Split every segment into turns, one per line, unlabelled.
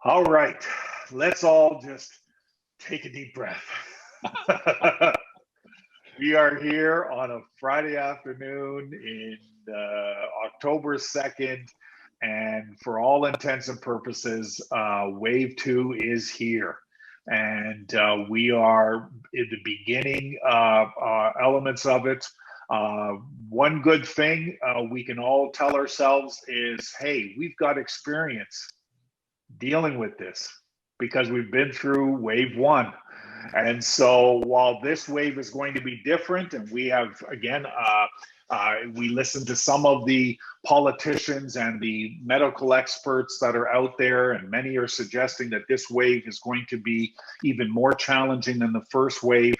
All right, let's all just take a deep breath. We are here on a Friday afternoon in October 2nd, and for all intents and purposes, Wave 2 is here. And we are in the beginning elements of it. One good thing we can all tell ourselves is, hey, we've got experience dealing with this because we've been through wave one. And so while this wave is going to be different, and we have, again, we listen to some of the politicians and the medical experts that are out there, and many are suggesting that this wave is going to be even more challenging than the first wave.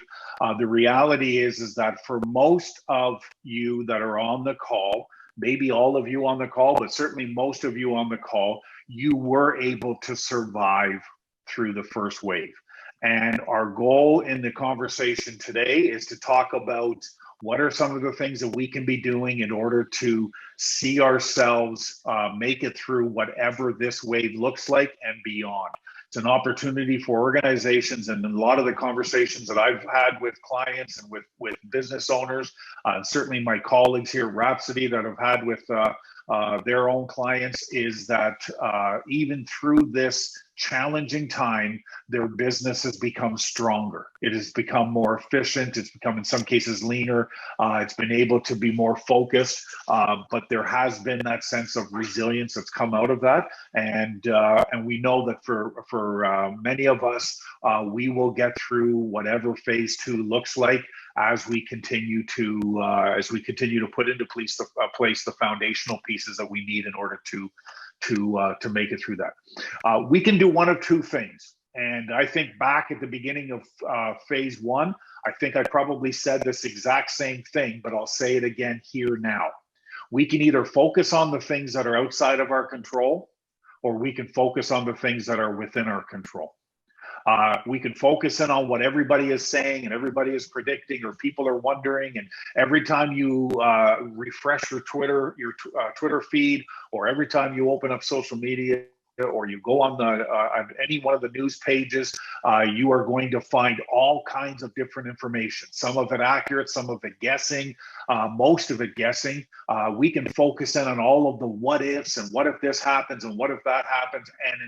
The reality is that for most of you that are on the call, maybe all of you on the call, but certainly most of you on the call, you were able to survive through the first wave. And our goal in the conversation today is to talk about what are some of the things that we can be doing in order to see ourselves make it through whatever this wave looks like and beyond. It's an opportunity for organizations, and a lot of the conversations that I've had with clients and with business owners, certainly my colleagues here at Rhapsody that have had with their own clients, is that even through this challenging time, their business has become stronger. It has become more efficient. It's become, in some cases, leaner. It's been able to be more focused, but there has been that sense of resilience that's come out of that. And we know that for many of us, we will get through whatever phase two looks like as we continue to put into place the foundational pieces that we need in order to make it through that. We can do one of two things. And I think back at the beginning of phase one, I think I probably said this exact same thing, but I'll say it again here now. We can either focus on the things that are outside of our control, or we can focus on the things that are within our control. We can focus in on what everybody is saying and everybody is predicting, or people are wondering. And every time you refresh your Twitter feed, or every time you open up social media, or you go on any one of the news pages, you are going to find all kinds of different information. Some of it accurate, some of it guessing, most of it guessing. We can focus in on all of the what ifs and what if this happens and what if that happens. And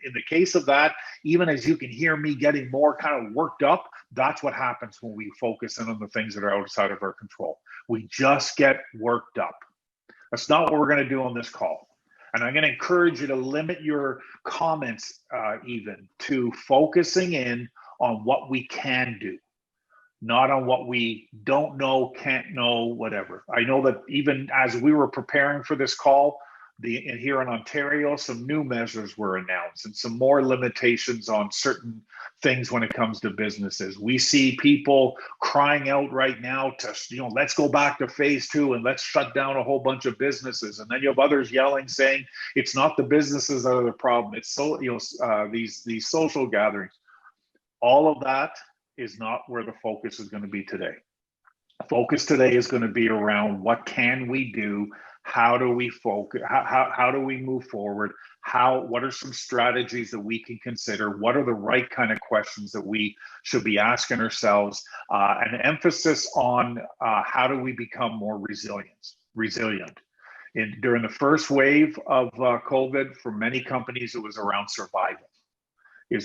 in the case of that, even as you can hear me getting more kind of worked up, that's what happens when we focus in on the things that are outside of our control. We just get worked up. That's not what we're going to do on this call. And I'm going to encourage you to limit your comments even to focusing in on what we can do, not on what we don't know, can't know, whatever. I know that even as we were preparing for this call, here in Ontario, some new measures were announced and some more limitations on certain things when it comes to businesses. We see people crying out right now to, let's go back to phase two and let's shut down a whole bunch of businesses. And then you have others yelling, saying it's not the businesses that are the problem. It's these social gatherings. All of that is not where the focus is going to be today. Focus today is going to be around what can we do. How do we focus? How do we move forward? What are some strategies that we can consider? What are the right kind of questions that we should be asking ourselves? An emphasis on how do we become more resilient. During the first wave of COVID, for many companies, it was around survival.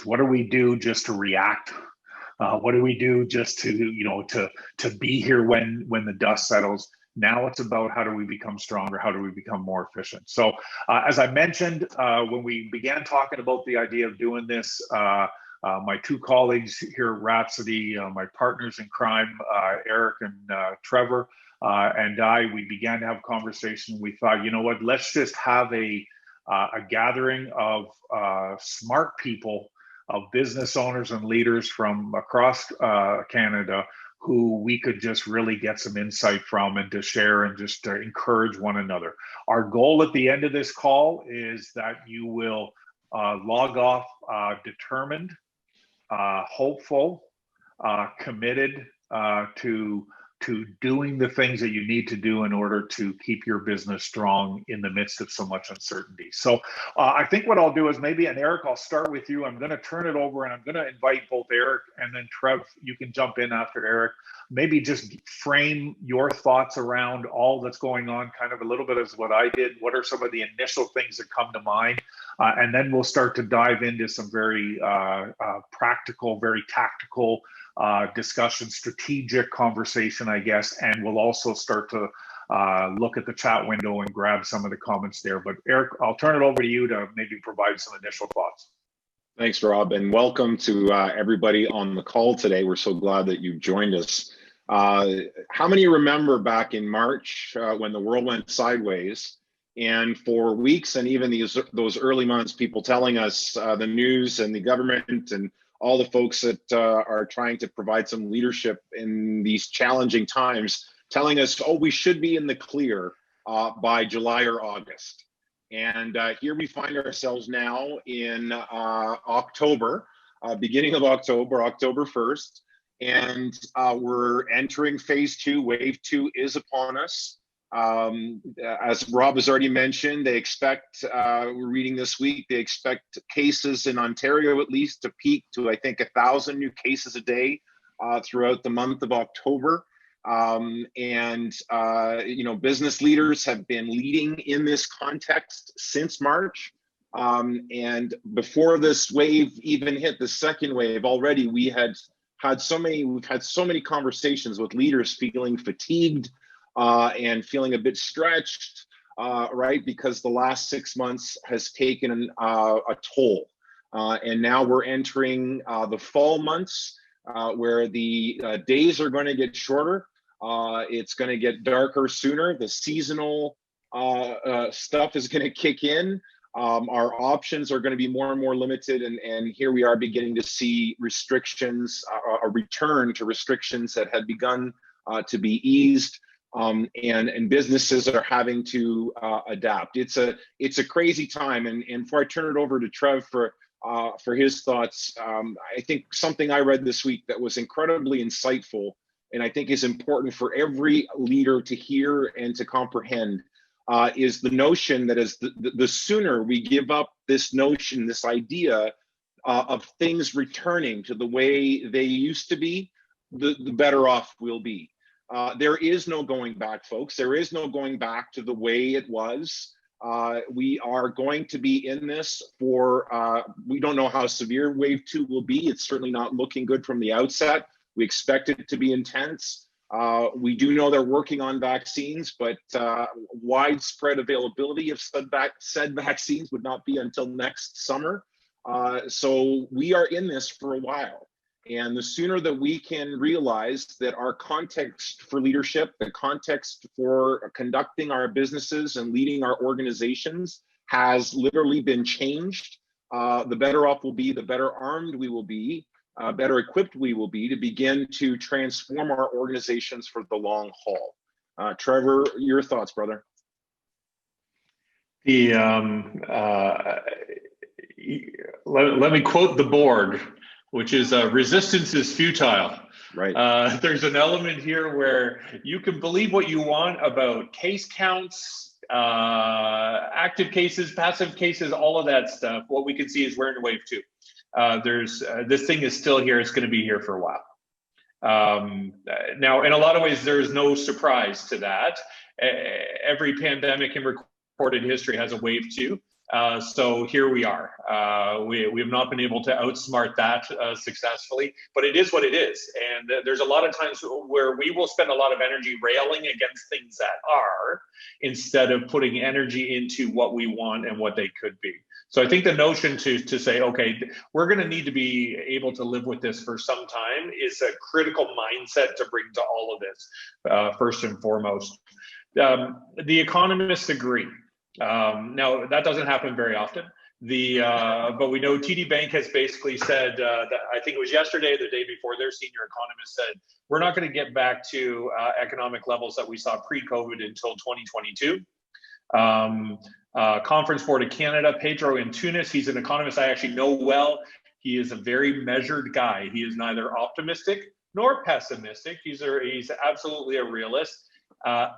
What do we do just to react? What do we do just to be here when the dust settles? Now it's about how do we become stronger? How do we become more efficient? So as I mentioned, when we began talking about the idea of doing this, my two colleagues here at Rhapsody, my partners in crime, Eric and Trevor, and we began to have a conversation. We thought, you know what, let's just have a gathering of smart people, of business owners and leaders from across Canada, who we could just really get some insight from and to share and just to encourage one another. Our goal at the end of this call is that you will log off determined, hopeful, committed to doing the things that you need to do in order to keep your business strong in the midst of so much uncertainty. So I think what I'll do is maybe, and Eric, I'll start with you. I'm going to turn it over and I'm going to invite both Eric and then Trev, you can jump in after Eric. Maybe just frame your thoughts around all that's going on, kind of a little bit as what I did. What are some of the initial things that come to mind? And then we'll start to dive into some very practical, very tactical discussion, strategic conversation, I guess. And we'll also start to look at the chat window and grab some of the comments there. But Eric, I'll turn it over to you to maybe provide some initial thoughts.
Thanks, Rob, and welcome to everybody on the call today. We're so glad that you've joined us. How many remember back in March when the world went sideways, and for weeks and even those early months, people telling us, the news and the government and all the folks that are trying to provide some leadership in these challenging times, telling us, oh, we should be in the clear by July or August. And here we find ourselves now in October, beginning of October, October 1st, and we're entering phase 2. Wave 2 is upon us. As Rob has already mentioned, they expect, we're reading this week, they expect cases in Ontario at least to peak to, I think, 1,000 new cases a day throughout the month of October. You know, business leaders have been leading in this context since March. And before this wave even hit, the second wave, already we've had so many conversations with leaders feeling fatigued and feeling a bit stretched, right? Because the last 6 months has taken a toll. And now we're entering the fall months where the days are going to get shorter. It's going to get darker sooner. The seasonal stuff is going to kick in. Our options are going to be more and more limited. And here we are beginning to see restrictions, a return to restrictions that had begun to be eased. And businesses are having to adapt. It's a crazy time. And before I turn it over to Trev for his thoughts, I think something I read this week that was incredibly insightful, and I think is important for every leader to hear and to comprehend, is the notion that as the sooner we give up this notion, this idea of things returning to the way they used to be, the better off we'll be. There is no going back, folks. There is no going back to the way it was. We are going to be in this for, we don't know how severe wave 2 will be. It's certainly not looking good from the outset. We expect it to be intense. We do know they're working on vaccines, but widespread availability of said vaccines would not be until next summer. So we are in this for a while. And the sooner that we can realize that our context for leadership, the context for conducting our businesses and leading our organizations has literally been changed, the better off we'll be, the better armed we will be, better equipped we will be to begin to transform our organizations for the long haul. Trevor, your thoughts, brother?
Let me quote the Borg, which is resistance is futile.
Right.
There's an element here where you can believe what you want about case counts, active cases, passive cases, all of that stuff. What we can see is we're in wave 2. This thing is still here. It's going to be here for a while. Now, in a lot of ways, there is no surprise to that. Every pandemic in recorded history has a wave 2. So here we are. We have not been able to outsmart that successfully, but it is what it is. And there's a lot of times where we will spend a lot of energy railing against things that are, instead of putting energy into what we want and what they could be. So I think the notion to say, okay, we're going to need to be able to live with this for some time is a critical mindset to bring to all of this, first and foremost. The economists agree. Now, that doesn't happen very often. But we know TD Bank has basically said, that I think it was yesterday, the day before, their senior economist said, we're not going to get back to economic levels that we saw pre-COVID until 2022. Conference Board of Canada, Pedro Antunes, he's an economist I actually know well. He is a very measured guy. He is neither optimistic nor pessimistic. He's absolutely a realist.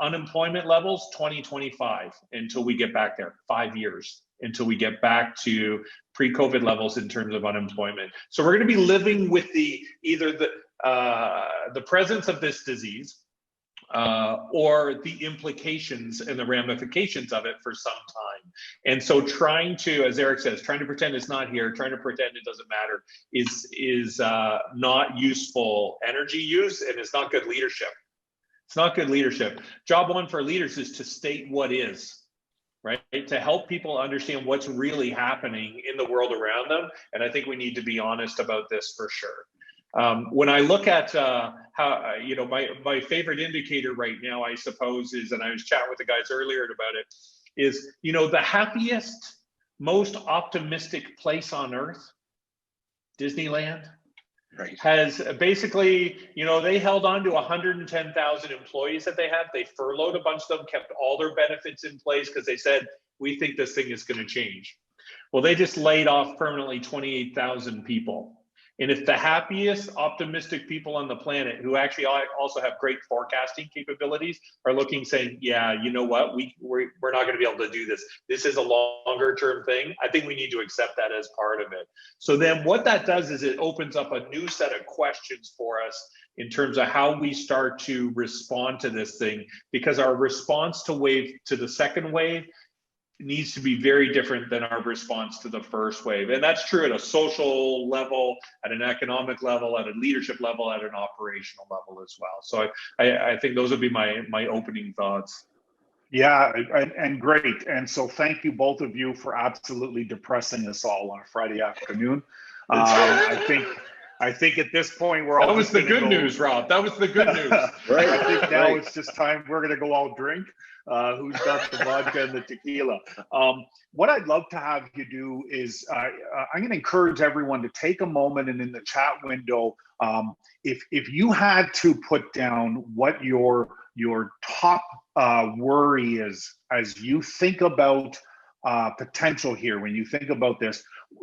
Unemployment levels 2025 until we get back there. 5 years until we get back to pre-COVID levels in terms of unemployment. So we're going to be living with either the presence of this disease or the implications and the ramifications of it for some time. And so trying to, as Eric says, trying to pretend it's not here, trying to pretend it doesn't matter is not useful energy use, and it's not good leadership. It's not good leadership. Job one for leaders is to state what is, right? To help people understand what's really happening in the world around them. And I think we need to be honest about this for sure. When I look at how, my favorite indicator right now, I suppose, is, and I was chatting with the guys earlier about it, is, the happiest, most optimistic place on earth, Disneyland,
Right.
has basically, they held on to 110,000 employees that they had. They furloughed a bunch of them, kept all their benefits in place because they said, we think this thing is going to change. Well, they just laid off permanently 28,000 people. And if the happiest, optimistic people on the planet, who actually also have great forecasting capabilities, are looking, saying, yeah, you know what, we're not going to be able to do this. This is a longer term thing. I think we need to accept that as part of it. So then what that does is it opens up a new set of questions for us in terms of how we start to respond to this thing, because our response to the second wave needs to be very different than our response to the first wave. And that's true at a social level, at an economic level, at a leadership level, at an operational level as well. So I think those would be my opening thoughts.
Yeah, and great. And so thank you, both of you, for absolutely depressing us all on a Friday afternoon. I think at this point we're all.
That was the good news, Rob. That was the good news.
Right.
I think now it's just time we're going to go all drink. Who's got the vodka and the tequila? What I'd love to have you do is I'm going to encourage everyone to take a moment, and in the chat window, if you had to put down what your top worry is as you think about potential here, when you think about this,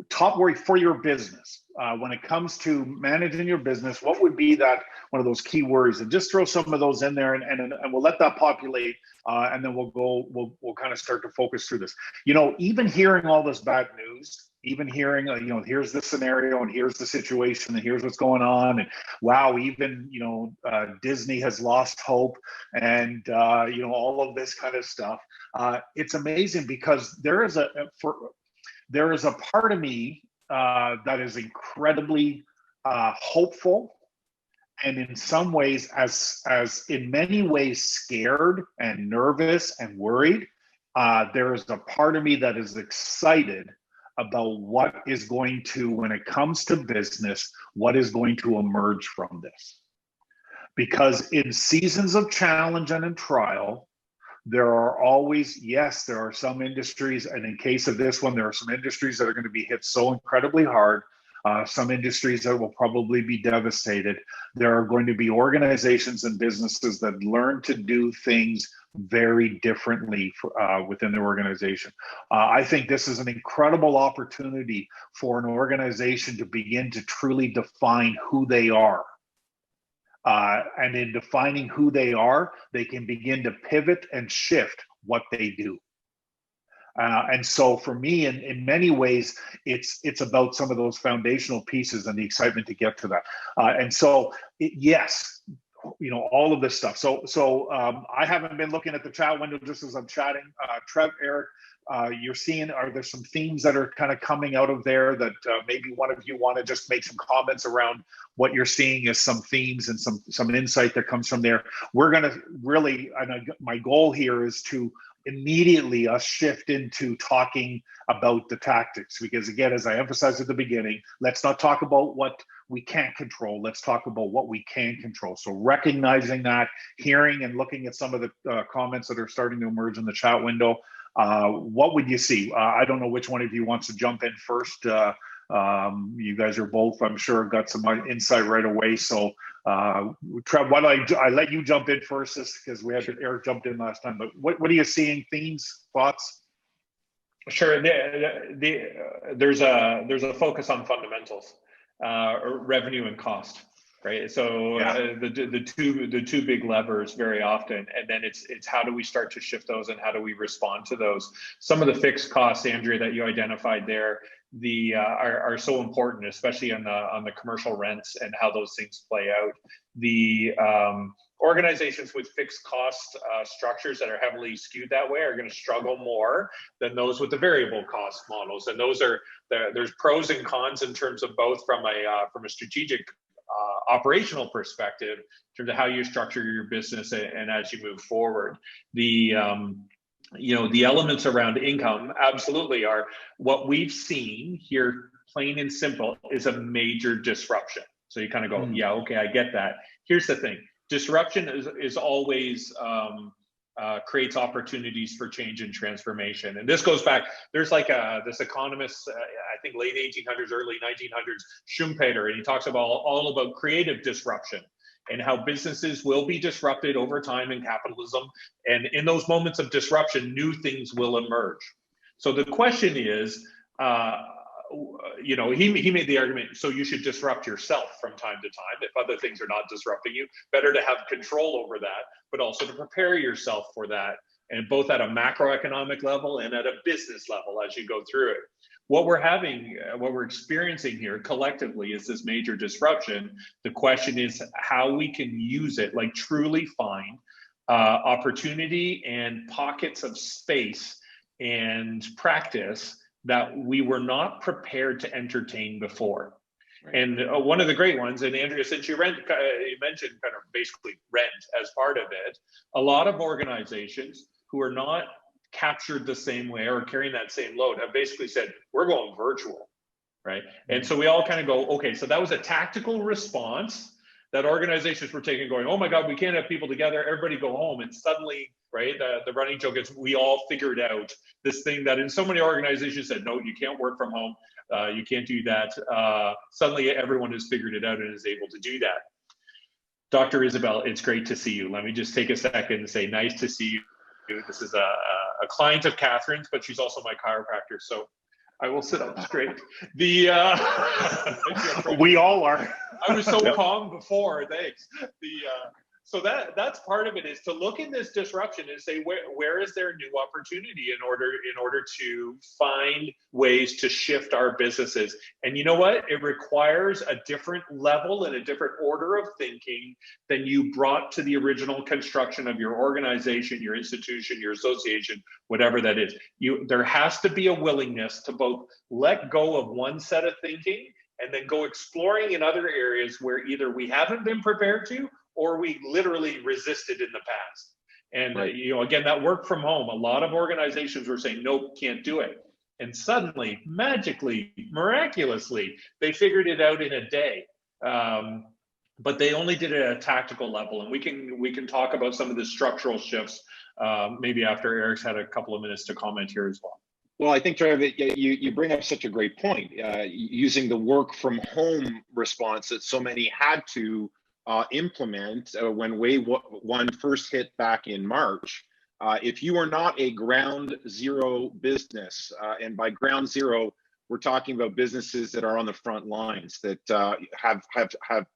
top worry for your business when it comes to managing your business, what would be that one of those key worries? And just throw some of those in there, and we'll let that populate, and then we'll kind of start to focus through this. Even hearing all this bad news, even hearing here's the scenario and here's the situation and here's what's going on, and wow, even Disney has lost hope, and all of this kind of stuff. It's amazing because there is a part of me that is incredibly hopeful, and in some ways, as in many ways, scared and nervous and worried. There is a part of me that is excited about what is going to, when it comes to business, what is going to emerge from this. Because in seasons of challenge and in trial, there are always, there are some industries, and in case of this one, there are some industries that are going to be hit so incredibly hard, some industries that will probably be devastated. There are going to be organizations and businesses that learn to do things very differently within their organization. I think this is an incredible opportunity for an organization to begin to truly define who they are. And in defining who they are, they can begin to pivot and shift what they do. And so for me, in many ways, it's about some of those foundational pieces and the excitement to get to that. And so, all of this stuff. So I haven't been looking at the chat window just as I'm chatting. Trev, Eric, you're seeing, are there some themes that are kind of coming out of there that maybe one of you want to just make some comments around what you're seeing as some themes and some insight that comes from there? We're going to really, my goal here is to immediately shift into talking about the tactics, because again, as I emphasized at the beginning, let's not talk about what we can't control. Let's talk about what we can control. So recognizing that, hearing and looking at some of the comments that are starting to emerge in the chat window, what would you see? I don't know which one of you wants to jump in first. You guys are both, I'm sure, got some insight right away. So Trev, why don't I let you jump in first, because we had Eric jumped in last time. But what are you seeing? Themes, thoughts?
Sure. There's a focus on fundamentals, revenue and cost. right? So the two big levers very often, and then it's how do we start to shift those and how do we respond to those? Some of the fixed costs, Andrea, that you identified there, are so important, especially on the commercial rents and how those things play out. The organizations with fixed cost structures that are heavily skewed that way are going to struggle more than those with the variable cost models. And those are there's pros and cons in terms of both from a strategic operational perspective in terms of how you structure your business and as you move forward. The the elements around income absolutely are what we've seen here, plain and simple, is a major disruption. So you kind of go, yeah, okay, I get that. Here's the thing. Disruption is always creates opportunities for change and transformation. And this goes back, there's like this economist, I think late 1800s, early 1900s, Schumpeter, and he talks about all about creative disruption and how businesses will be disrupted over time in capitalism. And in those moments of disruption, new things will emerge. So the question is, he made the argument, so you should disrupt yourself from time to time if other things are not disrupting you. Better to have control over that, but also to prepare yourself for that, and both at a macroeconomic level and at a business level as you go through it. What we're experiencing here collectively is this major disruption. The question is how we can use it, like truly find opportunity and pockets of space and practice that we were not prepared to entertain before. Right. And one of the great ones, and Andrea, since you mentioned kind of basically rent as part of it, a lot of organizations who are not captured the same way or carrying that same load have basically said, we're going virtual, right? Mm-hmm. And so we all kind of go, okay, so that was a tactical response that organizations were taking, going, oh my God, we can't have people together, everybody go home. And suddenly, right, the running joke is we all figured out this thing that in so many organizations said, no, you can't work from home, you can't do that. Suddenly everyone has figured it out and is able to do that. Dr. Isabel, it's great to see you. Let me just take a second and say, nice to see you. This is a client of Catherine's, but she's also my chiropractor, so I will sit up straight.
We all are.
I was so calm before, thanks. So that's part of it, is to look in this disruption and say, where is there new opportunity in order to find ways to shift our businesses. And you know what? It requires a different level and a different order of thinking than you brought to the original construction of your organization, your institution, your association, whatever that is. There has to be a willingness to both let go of one set of thinking and then go exploring in other areas where either we haven't been prepared to or we literally resisted in the past. And right. Again, that work from home, a lot of organizations were saying, nope, can't do it. And suddenly, magically, miraculously, they figured it out in a day. But they only did it at a tactical level. And we can talk about some of the structural shifts maybe after Eric's had a couple of minutes to comment here as well.
Well, I think, Trevor, you bring up such a great point. Using the work from home response that so many had to implement when wave one first hit back in March. If you are not a ground zero business, and by ground zero, we're talking about businesses that are on the front lines, that have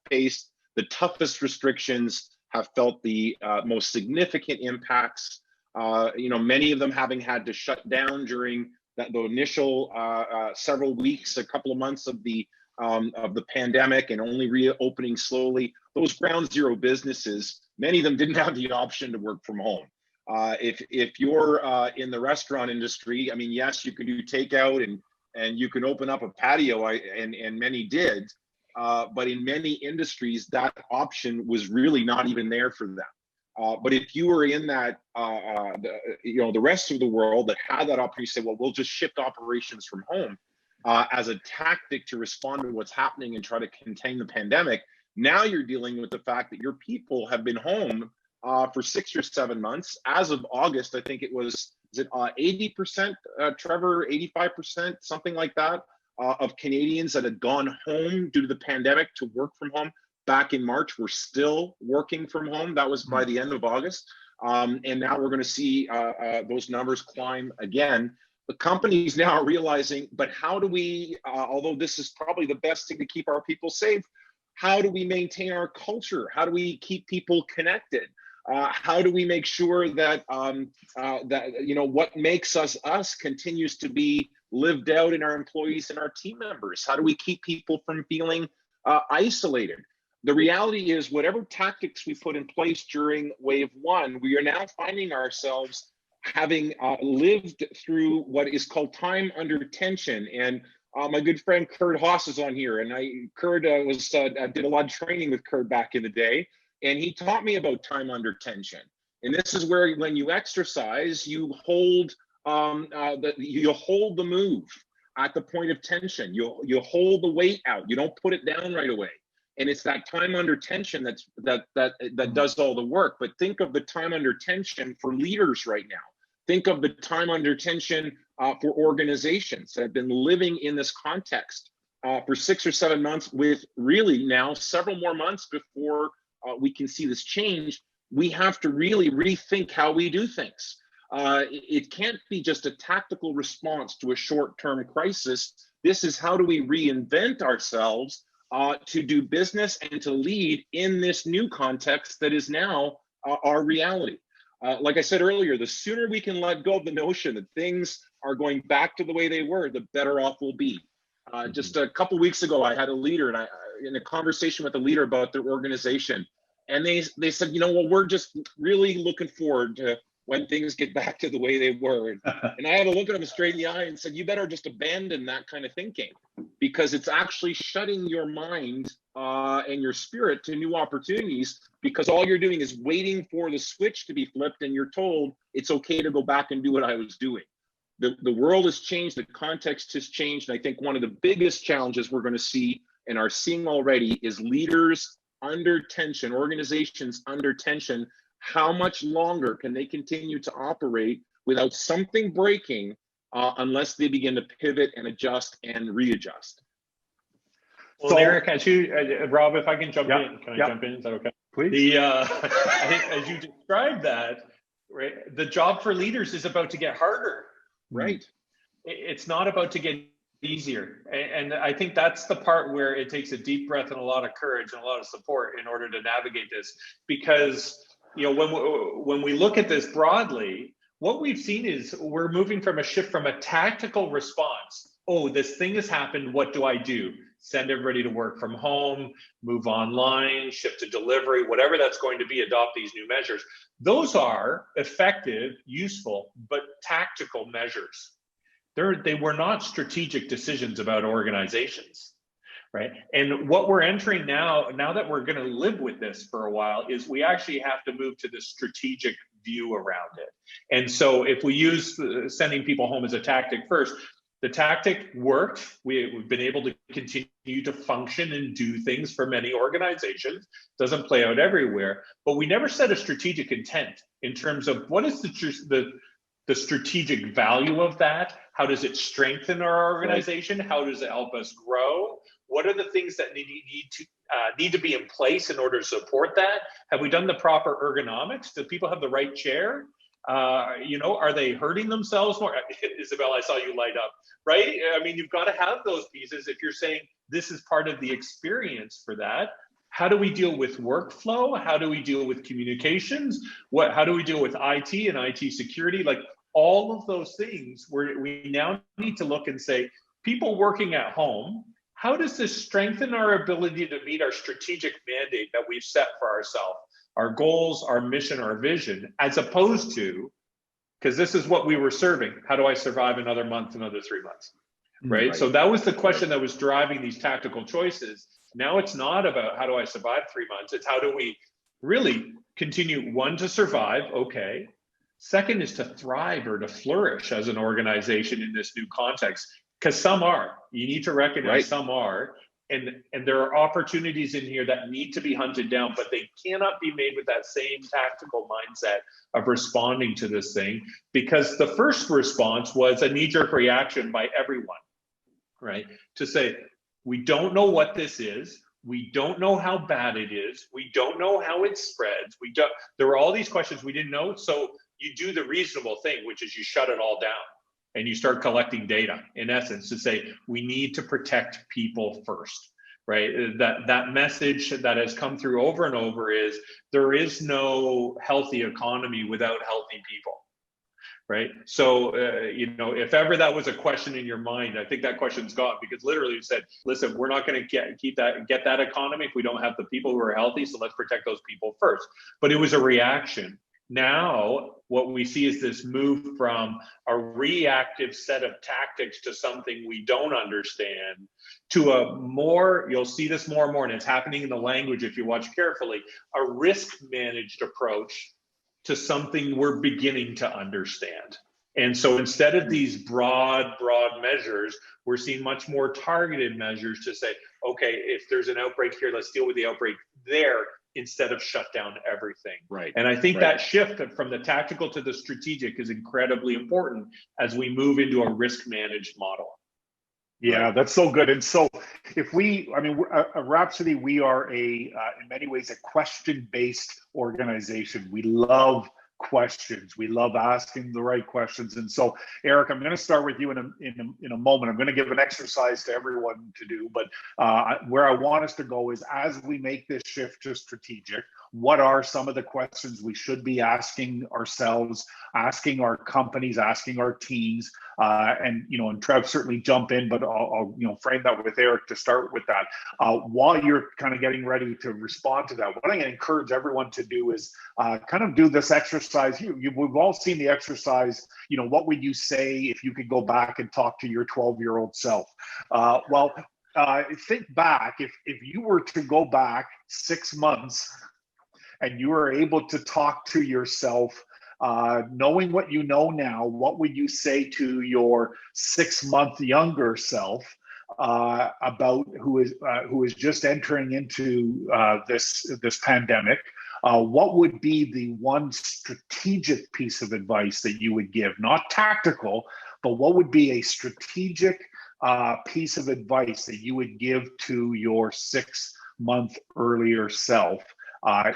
faced the toughest restrictions, have felt the most significant impacts. Many of them having had to shut down during the initial several weeks, a couple of months of the pandemic, and only reopening slowly. Those ground zero businesses, many of them didn't have the option to work from home. If you're in the restaurant industry, I mean, yes, you can do takeout and you can open up a patio, and many did, but in many industries, that option was really not even there for them. But if you were in that, the rest of the world that had that opportunity, say, well, we'll just shift operations from home as a tactic to respond to what's happening and try to contain the pandemic. Now you're dealing with the fact that your people have been home for 6 or 7 months. As of August, I think is it 80%, Trevor, 85%, something like that, of Canadians that had gone home due to the pandemic to work from home. Back in March, we're still working from home. That was by the end of August. And now we're going to see those numbers climb again. The companies now are realizing, but how do we, although this is probably the best thing to keep our people safe, How do we maintain our culture? How do we keep people connected? How do we make sure that what makes us us continues to be lived out in our employees and our team members? How do we keep people from feeling isolated? The reality is, whatever tactics we put in place during wave one, we are now finding ourselves having lived through what is called time under tension. And my good friend Kurt Haas is on here, and Kurt I did a lot of training with Kurt back in the day, and he taught me about time under tension. And this is where, when you exercise, you hold the move at the point of tension. You hold the weight out. You don't put it down right away. And it's that time under tension that does all the work. But think of the time under tension for leaders right now. Think of the time under tension for organizations that have been living in this context for 6 or 7 months, with really now several more months before we can see this change. We have to really rethink how we do things. It can't be just a tactical response to a short-term crisis. This is, how do we reinvent ourselves to do business and to lead in this new context that is now our reality. Like I said earlier, the sooner we can let go of the notion that things are going back to the way they were, the better off we'll be. Just a couple of weeks ago, I had a leader, and in a conversation with a leader about their organization, and they said, well, we're just really looking forward to when things get back to the way they were. And I had to look at them straight in the eye and said, you better just abandon that kind of thinking, because it's actually shutting your mind and your spirit to new opportunities, because all you're doing is waiting for the switch to be flipped, and you're told it's okay to go back and do what I was doing. The world has changed, the context has changed. And I think one of the biggest challenges we're going to see, and are seeing already, is leaders under tension, organizations under tension. How much longer can they continue to operate without something breaking unless they begin to pivot and adjust and readjust?
Well, Eric, as you, Rob, if I can jump in, can I jump in? Is that okay?
Please.
I think as you described that, right, the job for leaders is about to get harder.
Right.
It's not about to get easier. And I think that's the part where it takes a deep breath and a lot of courage and a lot of support in order to navigate this. Because, when we look at this broadly, what we've seen is we're moving from a shift from a tactical response. Oh, this thing has happened. What do I do? Send everybody to work from home, move online, shift to delivery, whatever that's going to be, adopt these new measures. Those are effective, useful, but tactical measures. They were not strategic decisions about organizations, right? And what we're entering now that we're going to live with this for a while, is we actually have to move to the strategic view around it. And so if we use sending people home as a tactic first, the tactic worked. We've been able to continue to function and do things for many organizations. Doesn't play out everywhere, but we never set a strategic intent in terms of what is the strategic value of that. How does it strengthen our organization? How does it help us grow? What are the things that need to be in place in order to support that? Have we done the proper ergonomics? Do people have the right chair? Are they hurting themselves more? Isabel, I saw you light up, right? I mean, you've got to have those pieces if you're saying this is part of the experience for that. How do we deal with workflow? How do we deal with communications? How do we deal with IT and IT security? Like all of those things, we now need to look and say, people working at home, how does this strengthen our ability to meet our strategic mandate that we've set for ourselves? Our goals, our mission, our vision, as opposed to, because this is what we were serving. How do I survive another month, another 3 months, right? So that was the question that was driving these tactical choices. Now it's not about how do I survive 3 months. It's how do we really continue, one, to survive, okay. Second is to thrive or to flourish as an organization in this new context, because some are. You need to recognize some are. And there are opportunities in here that need to be hunted down, but they cannot be made with that same tactical mindset of responding to this thing, because the first response was a knee-jerk reaction by everyone, right? To say, we don't know what this is. We don't know how bad it is. We don't know how it spreads. There were all these questions we didn't know. So you do the reasonable thing, which is you shut it all down. And you start collecting data, in essence, to say, we need to protect people first, right? That message that has come through over and over is there is no healthy economy without healthy people. Right. So, if ever that was a question in your mind, I think that question's gone, because literally you said, listen, we're not going to get that economy if we don't have the people who are healthy. So let's protect those people first. But it was a reaction. Now, what we see is this move from a reactive set of tactics to something we don't understand, to you'll see this more and more, and it's happening in the language if you watch carefully, a risk managed approach to something we're beginning to understand. And so instead of these broad measures, we're seeing much more targeted measures to say, okay, if there's an outbreak here, let's deal with the outbreak there instead of shut down everything.
Right.
And I think that shift from the tactical to the strategic is incredibly important as we move into a risk managed model.
Yeah, that's so good. And so if Rhapsody, we are in many ways, a question-based organization. We love questions. We love asking the right questions. And so, Eric, I'm going to start with you in a moment. I'm going to give an exercise to everyone to do, but where I want us to go is, as we make this shift to strategic, what are some of the questions we should be asking ourselves, asking our companies, asking our teams, and Trev, certainly jump in, but I'll frame that with Eric to start with that. While you're kind of getting ready to respond to that, what I'm going to encourage everyone to do is kind of do this exercise. We've all seen the exercise. What would you say if you could go back and talk to your 12-year-old self? Think back, if you were to go back 6 months and you were able to talk to yourself, knowing what you know now, what would you say to your 6-month younger self about who is just entering into this pandemic? What would be the one strategic piece of advice that you would give? Not tactical, but what would be a strategic piece of advice that you would give to your 6-month earlier self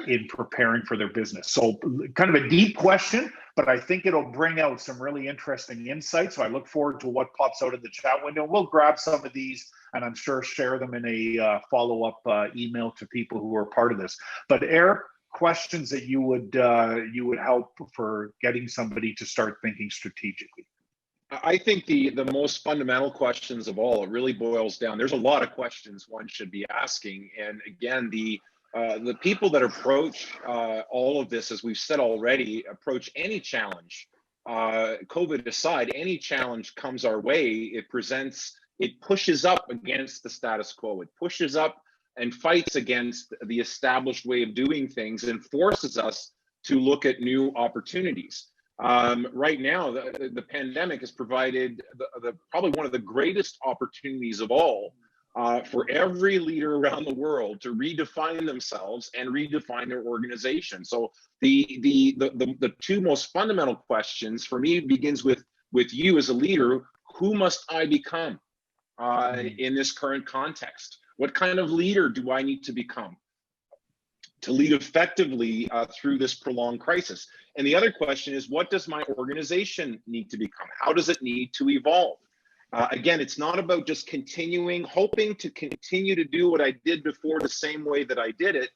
in preparing for their business? So kind of a deep question, but I think it'll bring out some really interesting insights. So I look forward to what pops out in the chat window. We'll grab some of these and I'm sure share them in a follow-up email to people who are part of this. But Eric, questions that you would help for getting somebody to start thinking strategically?
I think the most fundamental questions of all, it really boils down. There's a lot of questions one should be asking. And again, the people that approach all of this, as we've said already, approach any challenge, COVID aside, any challenge comes our way, it pushes up against the status quo. It pushes up and fights against the established way of doing things and forces us to look at new opportunities. Right now, the pandemic has provided probably one of the greatest opportunities of all for every leader around the world to redefine themselves and redefine their organization. So the two most fundamental questions for me begins with you as a leader. Who must I become in this current context? What kind of leader do I need to become to lead effectively through this prolonged crisis? And the other question is, what does my organization need to become? How does it need to evolve? Again, it's not about just hoping to continue to do what I did before the same way that I did it.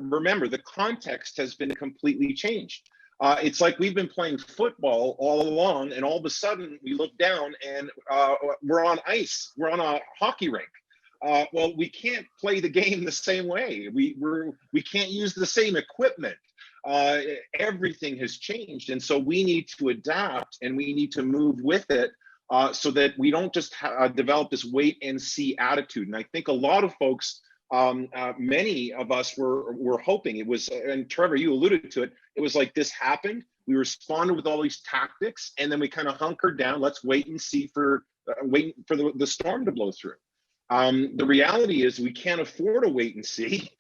Remember, the context has been completely changed. It's like we've been playing football all along, and all of a sudden we look down and we're on ice. We're on a hockey rink. Well, we can't play the game the same way. We can't use the same equipment. Everything has changed, and so we need to adapt and we need to move with it so that we don't just develop this wait and see attitude. And I think a lot of folks, many of us were hoping it was, and Trevor, you alluded to it. It was like this happened. We responded with all these tactics, and then we kind of hunkered down. Let's wait and see waiting for the storm to blow through. The reality is we can't afford to wait and see.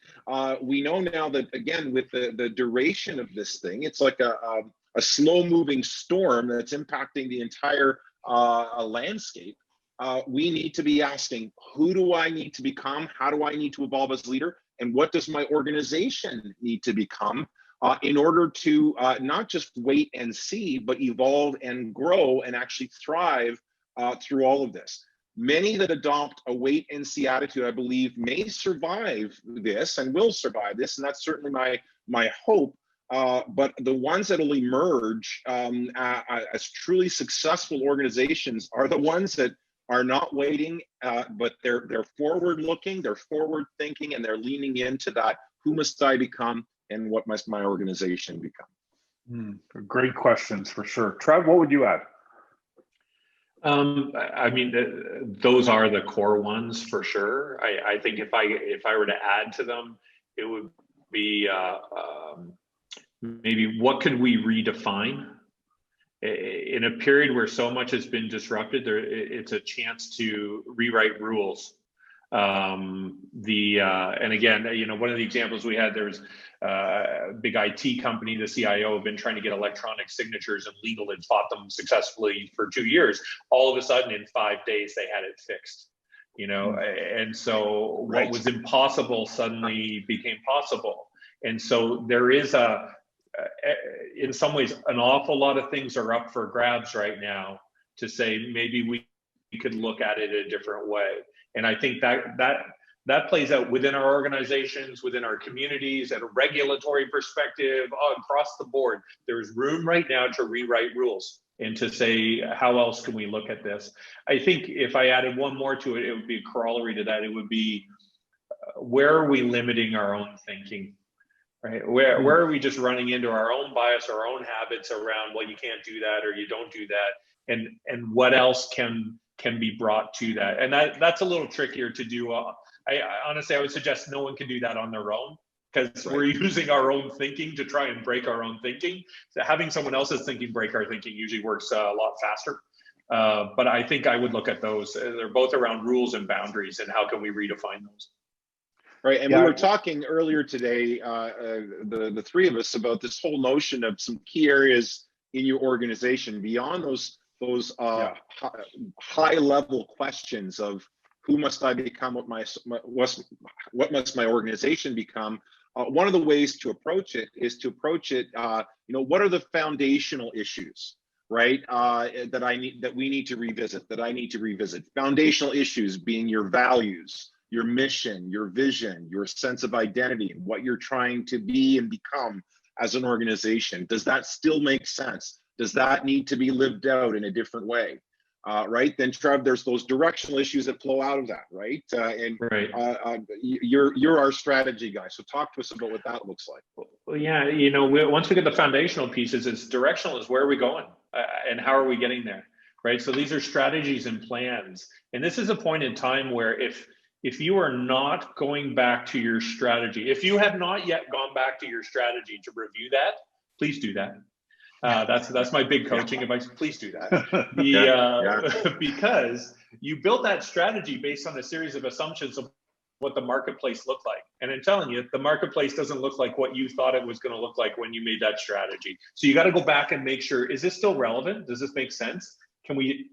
We know now that, again, with the duration of this thing, it's like a slow-moving storm that's impacting the entire landscape. We need to be asking, who do I need to become? How do I need to evolve as a leader? And what does my organization need to become in order to not just wait and see, but evolve and grow and actually thrive through all of this? Many that adopt a wait and see attitude, I believe, may survive this and will survive this, and that's certainly my hope. But the ones that will emerge as truly successful organizations are the ones that are not waiting, but they're forward-looking, they're forward-thinking, and they're leaning into that. Who must I become, and what must my organization become?
Great questions for sure. Trev, what would you add?
I mean, those are the core ones for sure. I think if I were to add to them, it would be maybe what could we redefine in a period where so much has been disrupted. It's a chance to rewrite rules. And again, one of the examples we had, there was a big IT company, the CIO had been trying to get electronic signatures, and legal had fought them successfully for 2 years. All of a sudden, in 5 days, they had it fixed. And so what was impossible suddenly became possible. And so there is in some ways, an awful lot of things are up for grabs right now to say maybe we could look at it a different way. And I think that plays out within our organizations, within our communities, at a regulatory perspective, across the board. There's room right now to rewrite rules and to say, how else can we look at this? I think if I added one more to it, it would be a corollary to that. It would be, where are we limiting our own thinking? Right? Where are we just running into our own bias, our own habits around, well, you can't do that or you don't do that, and what else can be brought to that? And that's a little trickier to do. Honestly, I would suggest no one can do that on their own, because we're using our own thinking to try and break our own thinking. So having someone else's thinking break our thinking usually works a lot faster. But I think I would look at those. They're both around rules and boundaries, and how can we redefine those?
Right, and we were talking earlier today, the three of us, about this whole notion of some key areas in your organization beyond those high level questions of who must I become, what must my organization become. One of the ways to approach it is to approach it, what are the foundational issues, right? That we need to revisit. Foundational issues being your values, your mission, your vision, your sense of identity, and what you're trying to be and become as an organization. Does that still make sense? Does that need to be lived out in a different way? Right? Then, Trev, there's those directional issues that flow out of that, right? You're our strategy guy, so talk to us about what that looks like.
Well, yeah, once we get the foundational pieces, it's directional is where are we going and how are we getting there, right? So these are strategies and plans, and this is a point in time where if you are not going back to your strategy, if you have not yet gone back to your strategy to review that, please do that. That's my big coaching advice. Please do that. Because you built that strategy based on a series of assumptions of what the marketplace looked like. And I'm telling you, the marketplace doesn't look like what you thought it was going to look like when you made that strategy. So you got to go back and make sure, is this still relevant? Does this make sense? Can we,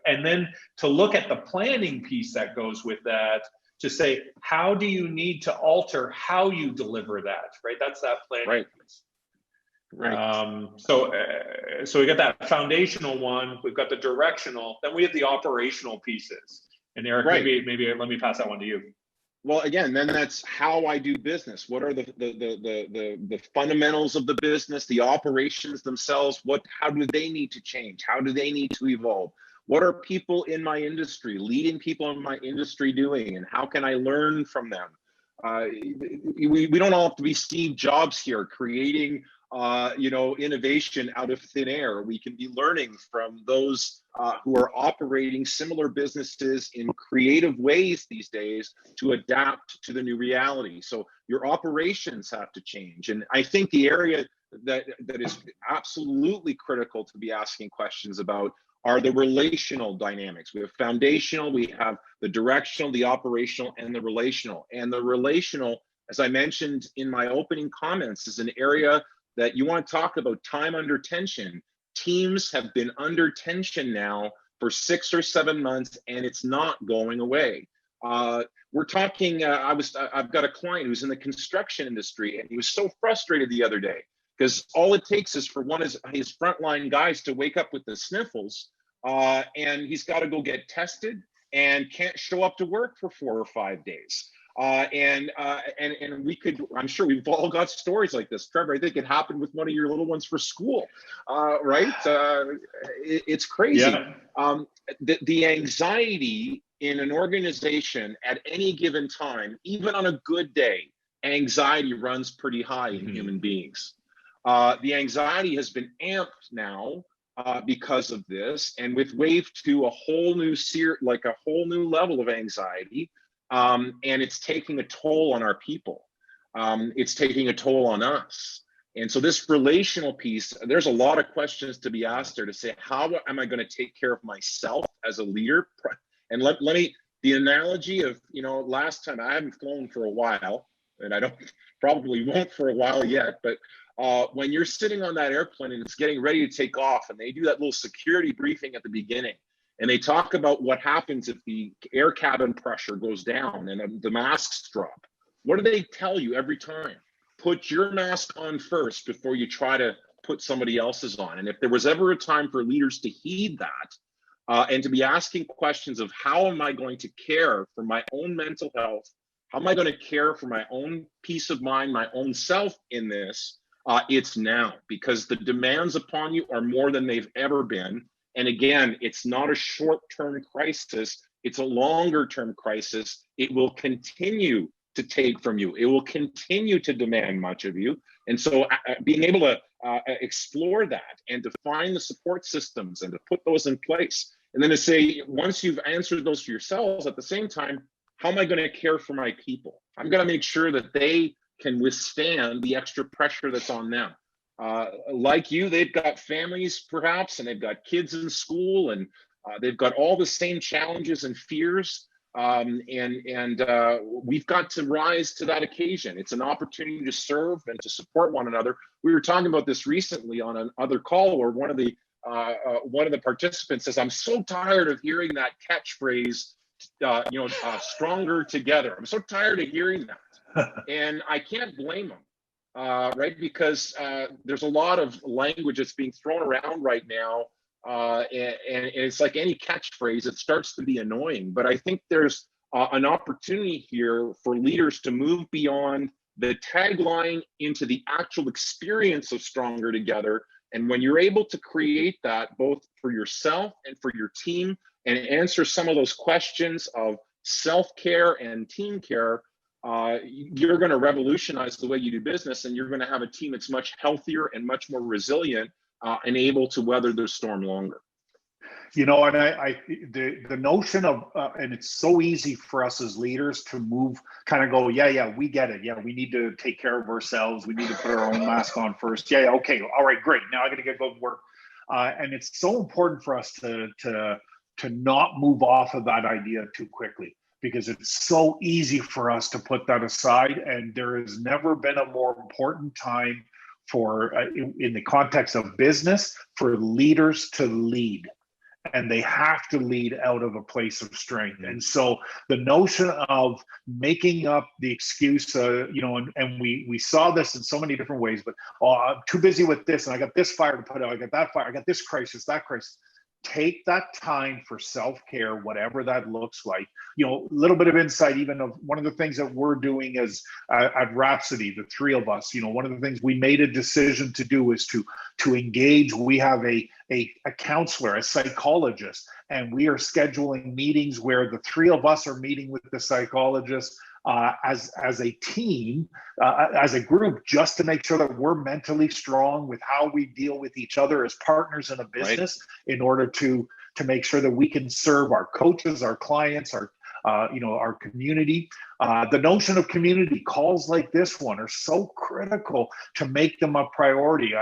and then to look at the planning piece that goes with that, to say, how do you need to alter how you deliver that, right? That's that planning piece. Right. So we got that foundational one, we've got the directional, then we have the operational pieces. And Eric, maybe let me pass that one to you.
Well, again, then that's how I do business. What are the fundamentals of the business, the operations themselves? How do they need to change? How do they need to evolve? What are people in my industry, leading people in my industry doing, and how can I learn from them? We don't all have to be Steve Jobs here, creating innovation out of thin air. We can be learning from those who are operating similar businesses in creative ways these days to adapt to the new reality. So your operations have to change. And I think the area that is absolutely critical to be asking questions about are the relational dynamics. We have foundational, we have the directional, the operational, and the relational. And the relational, as I mentioned in my opening comments, is an area that you want to talk about time under tension. Teams have been under tension now for 6 or 7 months, and it's not going away. We're talking, I've got a client who's in the construction industry, and he was so frustrated the other day because all it takes is for one of his frontline guys to wake up with the sniffles, and he's got to go get tested. and can't show up to work for 4 or 5 days. And we could, I'm sure we've all got stories like this. Trevor, I think it happened with one of your little ones for school, right? It's crazy.
Yeah.
The anxiety in an organization at any given time, even on a good day, anxiety runs pretty high in human beings. The anxiety has been amped now because of this, and with wave 2, a whole new level of anxiety. And it's taking a toll on our people. It's taking a toll on us. And so this relational piece, there's a lot of questions to be asked there to say, how am I going to take care of myself as a leader? And let me, the analogy of, last time, I haven't flown for a while, and I probably won't for a while yet, but when you're sitting on that airplane and it's getting ready to take off, and they do that little security briefing at the beginning, and they talk about what happens if the air cabin pressure goes down and the masks drop. What do they tell you every time? Put your mask on first before you try to put somebody else's on. And if there was ever a time for leaders to heed that and to be asking questions of how am I going to care for my own mental health? How am I going to care for my own peace of mind, my own self in this? It's now, because the demands upon you are more than they've ever been. And again, it's not a short-term crisis, it's a longer-term crisis. It will continue to take from you. It will continue to demand much of you. And so being able to explore that and to find the support systems and to put those in place. And then to say, once you've answered those for yourselves, at the same time, how am I going to care for my people? I'm going to make sure that they can withstand the extra pressure that's on them. Like you, they've got families perhaps, and they've got kids in school, and they've got all the same challenges and fears. And we've got to rise to that occasion. It's an opportunity to serve and to support one another. We were talking about this recently on another call where one of the participants says, "I'm so tired of hearing that catchphrase, stronger together. I'm so tired of hearing that." And I can't blame them. Right? Because there's a lot of language that's being thrown around right now. And it's like any catchphrase, it starts to be annoying. But I think there's an opportunity here for leaders to move beyond the tagline into the actual experience of stronger together. And when you're able to create that, both for yourself and for your team, and answer some of those questions of self-care and team care, you're going to revolutionize the way you do business, and you're going to have a team that's much healthier and much more resilient and able to weather the storm longer.
And the notion of, and it's so easy for us as leaders to move, kind of go, yeah, we get it. Yeah, we need to take care of ourselves. We need to put our own mask on first. Yeah, okay, all right, great. Now I got to go to work. And it's so important for us to not move off of that idea too quickly, because it's so easy for us to put that aside. And there has never been a more important time for, in the context of business, for leaders to lead. And they have to lead out of a place of strength. And so the notion of making up the excuse, and we saw this in so many different ways, but I'm too busy with this, and I got this fire to put out, I got that fire, I got this crisis, that crisis. Take that time for self-care, whatever that looks like. A little bit of insight, even of one of the things that we're doing is at Rhapsody, the three of us, one of the things we made a decision to do is to engage. We have a counselor, a psychologist, and we are scheduling meetings where the three of us are meeting with the psychologist as a team, as a group, just to make sure that we're mentally strong with how we deal with each other as partners in a business, right, in order to make sure that we can serve our coaches, our clients, our community. The notion of community calls like this one are so critical to make them a priority.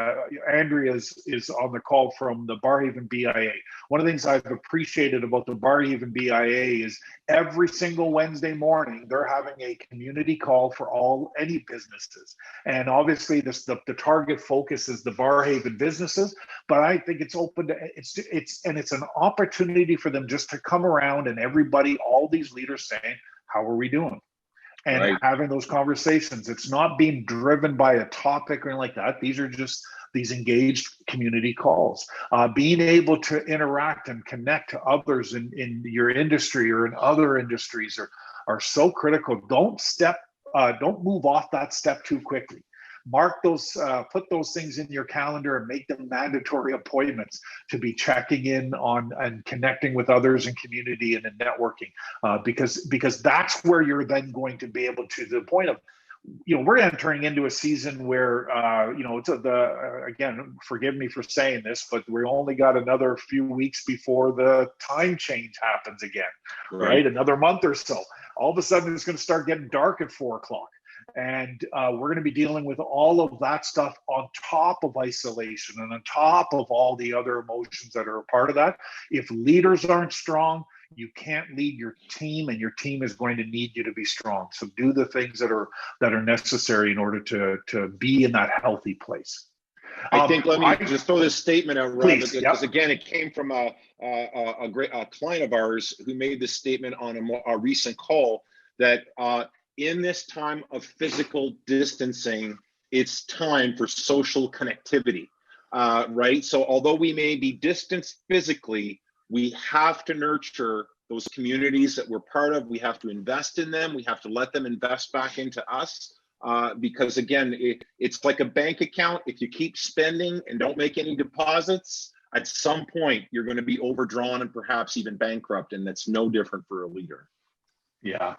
Andrea is on the call from the Barrhaven BIA. One of the things I've appreciated about the Barrhaven BIA is every single Wednesday morning, they're having a community call for any businesses. And obviously the target focus is the Barrhaven businesses, but I think it's open to, it's an opportunity for them just to come around and everybody, all these leaders saying, how are we doing? And having those conversations. It's not being driven by a topic or anything like that. These are just these engaged community calls, being able to interact and connect to others in your industry or in other industries are so critical. Don't move off that step too quickly. Mark those, put those things in your calendar and make them mandatory appointments to be checking in on and connecting with others in community and in networking, because that's where you're then going to be able to the point of, we're entering into a season where, again, forgive me for saying this, but we only got another few weeks before the time change happens again, right? Another month or so. All of a sudden, it's going to start getting dark at 4 o'clock. And we're going to be dealing with all of that stuff on top of isolation and on top of all the other emotions that are a part of that. If leaders aren't strong, you can't lead your team, and your team is going to need you to be strong. So do the things that are necessary in order to be in that healthy place.
I think let me just throw this statement out, Rob, because again, it came from a client of ours who made this statement on a recent call that in this time of physical distancing, it's time for social connectivity, right? So although we may be distanced physically, we have to nurture those communities that we're part of. We have to invest in them. We have to let them invest back into us. Because again, it's like a bank account. If you keep spending and don't make any deposits, at some point you're going to be overdrawn and perhaps even bankrupt, and that's no different for a leader.
Yeah.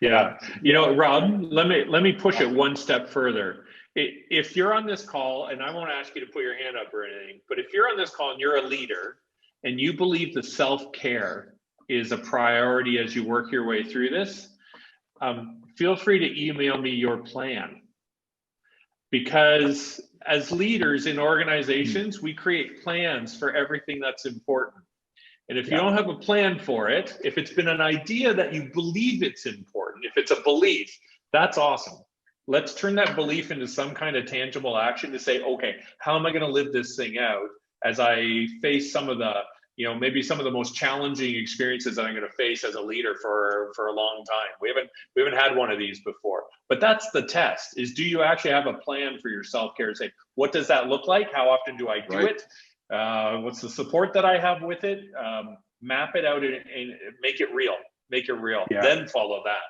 Rob, let me push it one step further. If you're on this call, and I won't ask you to put your hand up or anything, but if you're on this call and you're a leader and you believe the self-care is a priority as you work your way through this, feel free to email me your plan. Because as leaders in organizations, we create plans for everything that's important. And if you don't have a plan for it, if it's been an idea that you believe it's important, if it's a belief, that's awesome. Let's turn that belief into some kind of tangible action to say, okay, how am I going to live this thing out as I face some of the, maybe some of the most challenging experiences that I'm going to face as a leader for a long time. We haven't had one of these before, but that's the test: is do you actually have a plan for your self-care? Say, what does that look like? How often do I do it? What's the support that I have with it? Map it out and make it real. Then follow that.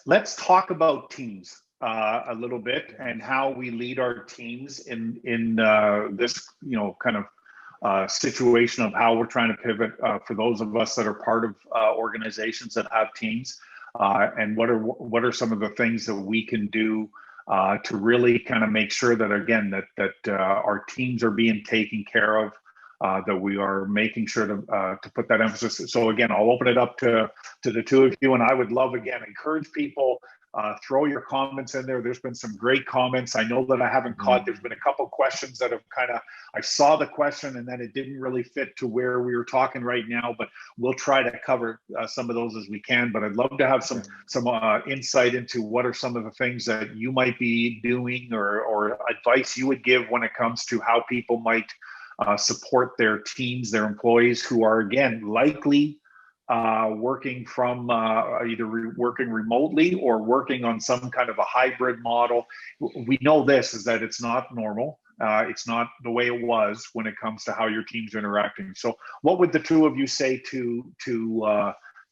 Let's talk about teams a little bit, and how we lead our teams in this kind of situation of how we're trying to pivot for those of us that are part of organizations that have teams, and what are some of the things that we can do to really kind of make sure that, again, that our teams are being taken care of, that we are making sure to put that emphasis. So again, I'll open it up to the two of you, and I would love, again, encourage people, throw your comments in there. There's been some great comments. I know that I haven't caught, there's been a couple questions that have I saw the question and then it didn't really fit to where we were talking right now, but we'll try to cover some of those as we can. But I'd love to have some insight into what are some of the things that you might be doing, or advice you would give when it comes to how people might support their teams, their employees who are, again, likely working from either working remotely or working on some kind of a hybrid model. We know this is that it's not normal. It's not the way it was when it comes to how your teams are interacting. So what would the two of you say to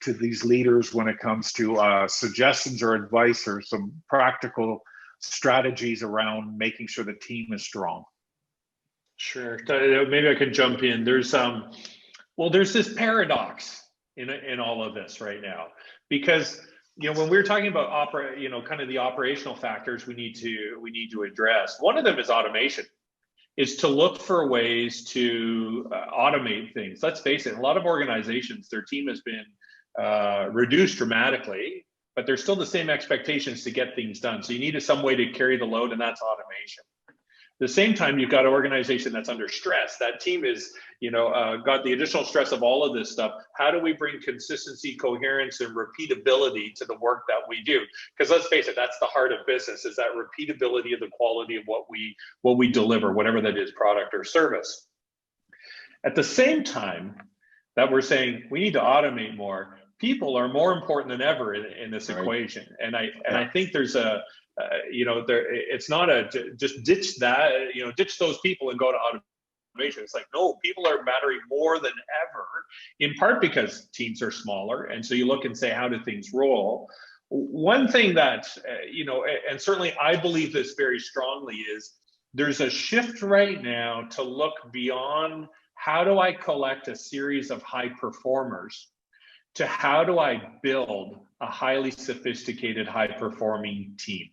these leaders when it comes to suggestions or advice or some practical strategies around making sure the team is strong?
Sure. Maybe I can jump in. There's this paradox in all of this right now, because when we're talking about kind of the operational factors we need to address, one of them is automation, is to look for ways to automate things. Let's face it, a lot of organizations, their team has been reduced dramatically, but there's still the same expectations to get things done. So you need some way to carry the load, and that's automation. At the same time, you've got an organization that's under stress. That team is, got the additional stress of all of this stuff. How do we bring consistency, coherence, and repeatability to the work that we do? Because let's face it, that's the heart of business, is that repeatability of the quality of what we deliver, whatever that is, product or service. At the same time that we're saying we need to automate more, people are more important than ever in this equation. And I think there's a it's not just ditch that, ditch those people and go to automation. It's like, no, people are mattering more than ever, in part because teams are smaller. And so you look and say, how do things roll? One thing that, and certainly I believe this very strongly, is there's a shift right now to look beyond how do I collect a series of high performers to how do I build a highly sophisticated, high performing team?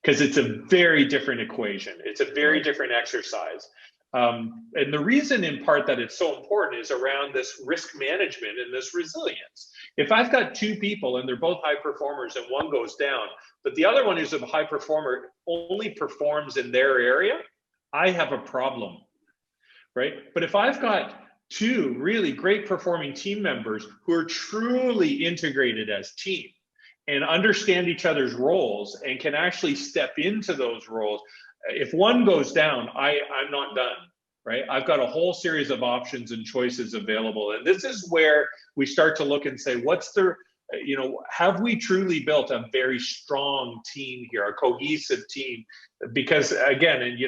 Because it's a very different equation. It's a very different exercise. And the reason in part that it's so important is around this risk management and this resilience. If I've got two people and they're both high performers and one goes down, but the other one who's a high performer only performs in their area, I have a problem, right? But if I've got two really great performing team members who are truly integrated as team and understand each other's roles and can actually step into those roles, if one goes down, I'm not done, right? I've got a whole series of options and choices available. And this is where we start to look and say, have we truly built a very strong team here, a cohesive team? Because again, and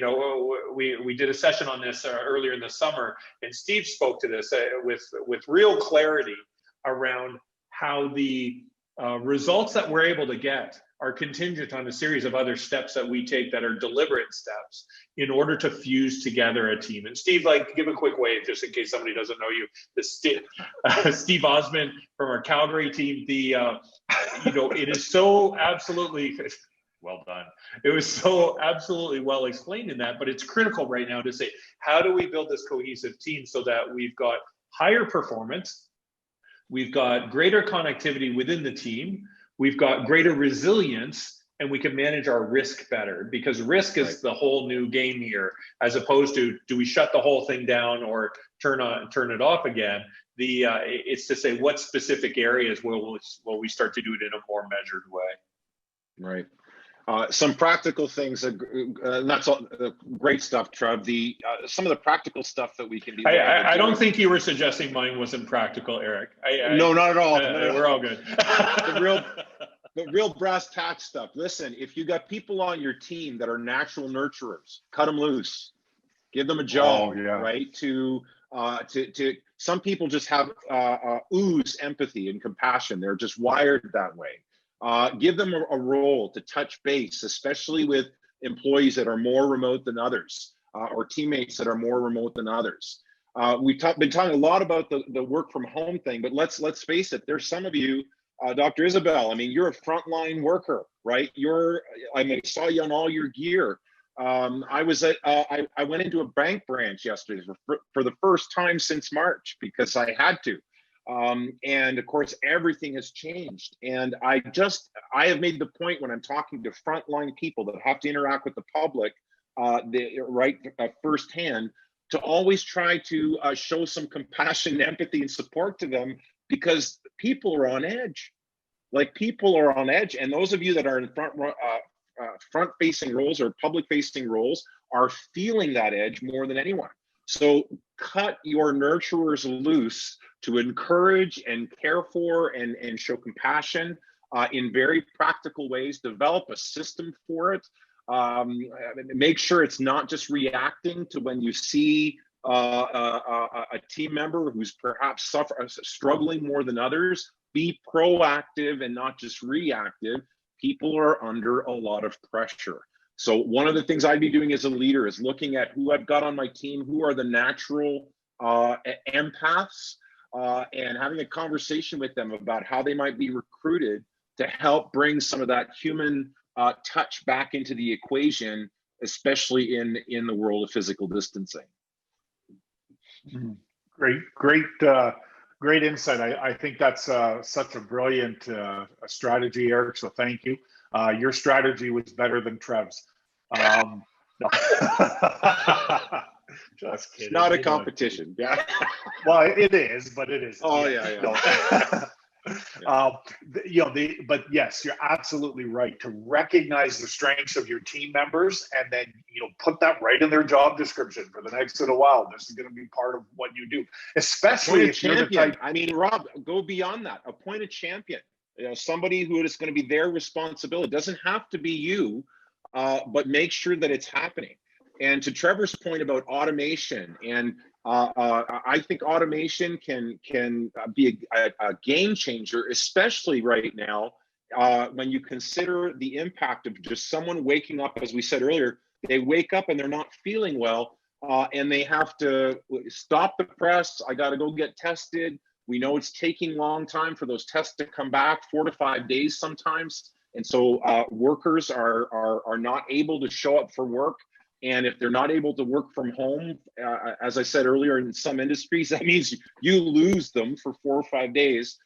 we did a session on this earlier in the summer, and Steve spoke to this with real clarity around how the results that we're able to get are contingent on a series of other steps that we take that are deliberate steps in order to fuse together a team. And Steve, give a quick wave just in case somebody doesn't know you. Steve Osmond from our Calgary team. It is so absolutely well done. It was so absolutely well explained in that, but it's critical right now to say, how do we build this cohesive team so that we've got higher performance, we've got greater connectivity within the team, we've got greater resilience, and we can manage our risk better, because risk is the whole new game here, as opposed to, do we shut the whole thing down or turn it off again? It's to say, what specific areas will we start to do it in a more measured way?
Right. Some practical things, that's all great stuff, Trev. Some of the practical stuff that we can do.
I don't think you were suggesting mine wasn't practical, Eric.
No, not at all.
We're all good.
The real brass tacks stuff. Listen, if you got people on your team that are natural nurturers, cut them loose, give them a job, right? To some people just have ooze empathy and compassion. They're just wired that way. Give them a role to touch base, especially with employees that are more remote than others, or teammates that are more remote than others. We've been talking a lot about the work from home thing, but let's face it. There's some of you, Dr. Isabel. I mean, you're a frontline worker, right? I saw you on all your gear. I went into a bank branch yesterday for the first time since March because I had to. And of course, everything has changed. And I have made the point when I'm talking to frontline people that have to interact with the public, firsthand, to always try to show some compassion, empathy, and support to them, because people are on edge. People are on edge, and those of you that are in front-facing roles or public-facing roles are feeling that edge more than anyone. So cut your nurturers loose to encourage and care for and show compassion in very practical ways. Develop a system for it. Make sure it's not just reacting to when you see a team member who's perhaps struggling more than others. Be proactive and not just reactive. People are under a lot of pressure. So one of the things I'd be doing as a leader is looking at who I've got on my team, who are the natural empaths, and having a conversation with them about how they might be recruited to help bring some of that human touch back into the equation, especially in the world of physical distancing.
Great insight. I think that's such a brilliant strategy, Eric. So thank you. Your strategy was better than Trev's. No. Just kidding.
It's not a competition. Yeah.
Well, it is, but it is.
Oh yeah.
But yes, you're absolutely right to recognize the strengths of your team members, and then put that right in their job description for the next little while. This is going to be part of what you do, especially if you're the type.
I mean, Rob, go beyond that. Appoint a champion. somebody who is going to be their responsibility. It doesn't have to be you, but make sure that it's happening. And to Trevor's point about automation, and I think automation can be a game changer, especially right now when you consider the impact of just someone waking up. As we said earlier, they wake up and they're not feeling well, and they have to stop the press. I got to go get tested. We know it's taking a long time for those tests to come back, 4 to 5 days sometimes. And so workers are not able to show up for work. And if they're not able to work from home, as I said earlier, in some industries, that means you lose them for 4 or 5 days.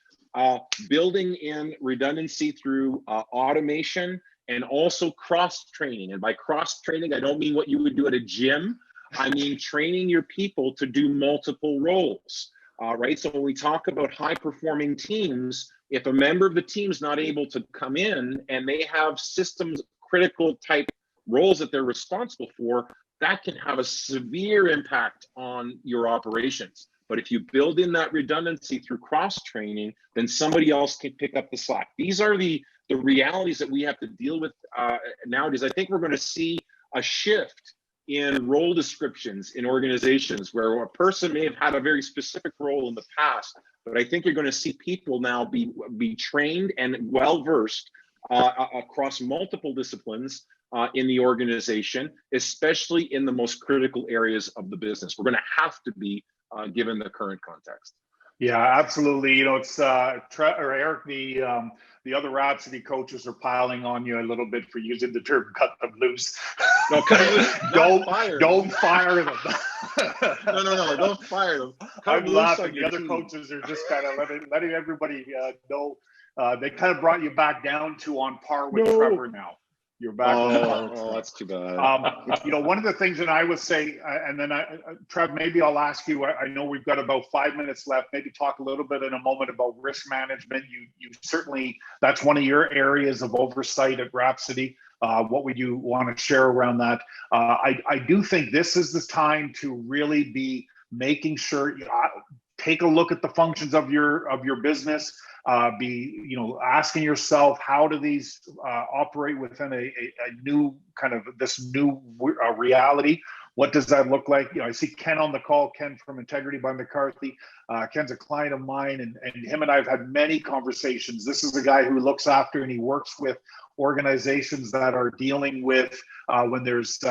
Building in redundancy through automation and also cross-training. And by cross-training, I don't mean what you would do at a gym. I mean training your people to do multiple roles. Right. So when we talk about high performing teams, if a member of the team is not able to come in and they have systems critical type roles that they're responsible for, that can have a severe impact on your operations. But if you build in that redundancy through cross training, then somebody else can pick up the slack. These are the realities that we have to deal with nowadays. I think we're going to see a shift in role descriptions in organizations where a person may have had a very specific role in the past, but I think you're going to see people now be trained and well-versed across multiple disciplines in the organization, especially in the most critical areas of the business. We're going to have to be given the current context.
Yeah, absolutely. You know, it's Eric, the other Rhapsody coaches are piling on you a little bit for using the term "cut them loose."
No, cut them loose.
Don't fire them.
No, don't fire them.
I'm laughing. The other coaches are just kind of letting everybody know. They kind of brought you back down to on par with Trevor now. You're back.
Oh, that's too bad.
You know, one of the things that I would say, and then Trev, maybe I'll ask you. I know we've got about 5 minutes left. Maybe talk a little bit in a moment about risk management. You certainly, that's one of your areas of oversight at Rhapsody. What would you want to share around that? I do think this is the time to really be making sure take a look at the functions of your business. Asking yourself, how do these operate within a new kind of this new reality? What does that look like? I see Ken on the call, Ken from Integrity by McCarthy. Ken's a client of mine, and him and I have had many conversations. This is a guy who looks after and he works with organizations that are dealing with when there's